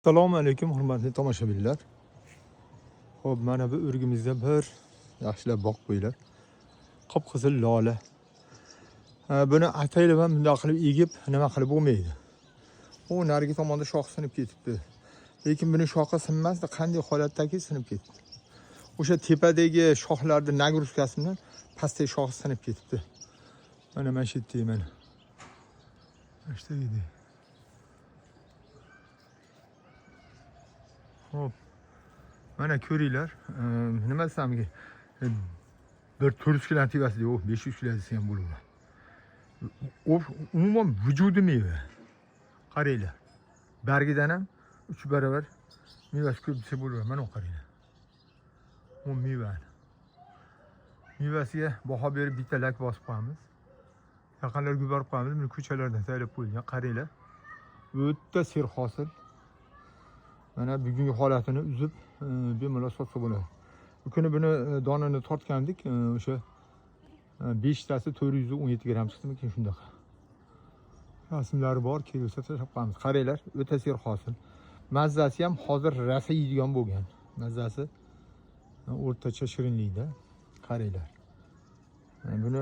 Assalomu alaykum hurmatli tomoshabinlar. Xo'p, mana bu o'rgimizda bir yaxshilab boqib qo'yinglar. Qip-qizil lola. Buni ataylab ham bunday qilib egib nima qilib bo'lmaydi. U narigi tomonda shoxi sinib ketibdi. Lekin buni shoxi sinmasdi, qanday holatdagi sinib ketdi. O'sha tepadagi shoxlarning nagruzkasidan pastdagi shoxi sinib ketibdi. Mana shu yerda mana. Mana edi. Hop. Mana ko'ringlar, nima desamki, bir 400 kg tevasida yo'q, 500 kg desa ham bo'laveradi. Umuman vujudi meva. Qaranglar. Bargidan ham 3 barobar mevasi ko'p desa bo'laveradi. Mana qaranglar. Bu mevani. Mevasiga baho berib bitalak bosib qo'yamiz. Yaqinlarga yuborib qo'yamiz. Buni ko'chalardan saylab qo'yilgan. Qaranglar. O'ta serhosil. Mana bugungi holatini uzib bemalol sotsa bo'ladi. Bu kuni buni donini tortgandik, o'sha 5 tasi 417 gram chiqdimi keyin shunaqa. Rasmlari bor, kelsa tashlab qo'yamiz. Qaranglar, o'ta serhosil. Mazzasi ham hozir rasa yeydigan bo'lgan. Mazzasi o'rtacha shirinlikda. Qaranglar. Buni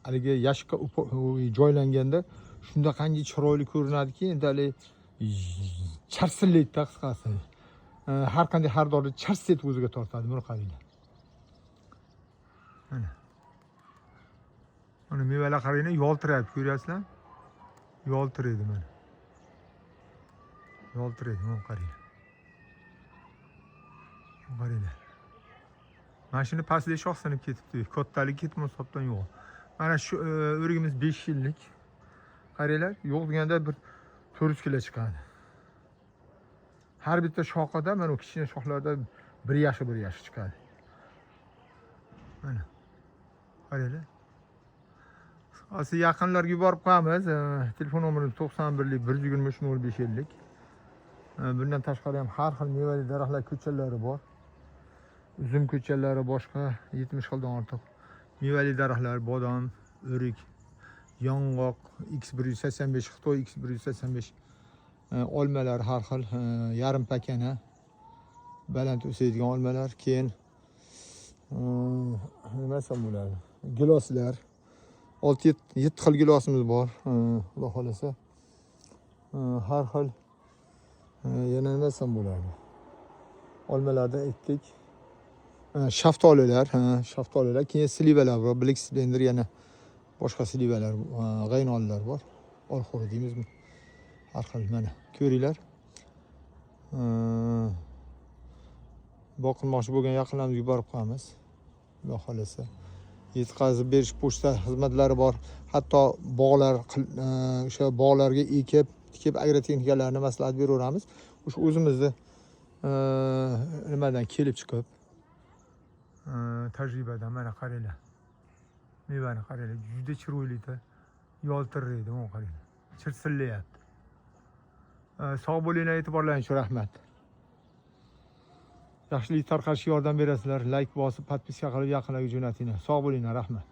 haligi yashikka joylanganda shunda qanday chiroyli ko'rinadiki, endi hali charsillaydi qisqasi. Har qanday har dori chars etib o'ziga tortadi. Buni qaranglar. Mana. Mana mevalar qaranglar, yoltirayapti, ko'ryapsizlar? Yoltiraydi mana. Yoltiraydi, mana qaranglar. Qaranglar. Mana shuni pastdagi shox sinib ketibdi. Kattalik ketmas hisobdan yo'q. Mana shu o'rgimiz 5 yillik. Qaranglar, yo'q deganda bir 400 kg chiqadi. Har bitta shoxida mana o kichkina shoxlarda bir yashi chiqadi. Mana. Qaranglar. Asli yaqinlarga yuborib qo'yamiz. Telefon nomerimiz 91 123 0550. Bundan tashqari ham har xil mevali daraxtlar ko'chalari bor. Uzum ko'chalari boshqa 70 xildan ortiq mevali daraxtlar, bodom, o'rik, yong'oq, X185, Xitoy X185, olmalar har xil, yarim pakana, baland o'sadigan olmalar, keyin nima desam bo'ladi? Giloslar. 6-7 xil gilosimiz bor, xudo xolasa. Har xil yana nima desam bo'ladi? Olmalarda aytdik. Shaftolilar, keyin slivalar bor, Black Splendor, yana boshqa slivalar, g'aynollar bor. Olxo'ri deymizmi? Har xil mana ko'ringlar. Boqilmoqchi bo'lgan yaqinlarimizga yuborib qo'yamiz. Xudo xolasa. Yetkazib berish pochta xizmatlari bor. Hatto bog'lar, o'sha bog'larga tikib agrotexnikalarni maslahat beraveramiz. O'sha o'zimizni nimadan kelib chiqib tajribadan mana qaranglar. Mevani qaranglar, juda chiroyli-da, yoltiraydi, mana qaranglar. Chirsillayapti. Sog' bo'linglar, e'tiborlaringiz uchun rahmat. Yaxshilik tarqatishga yordam berasizlar. Like bosib, podpiska qilib yaqinlarga jo'natinglar. Sog' bo'linglar, rahmat.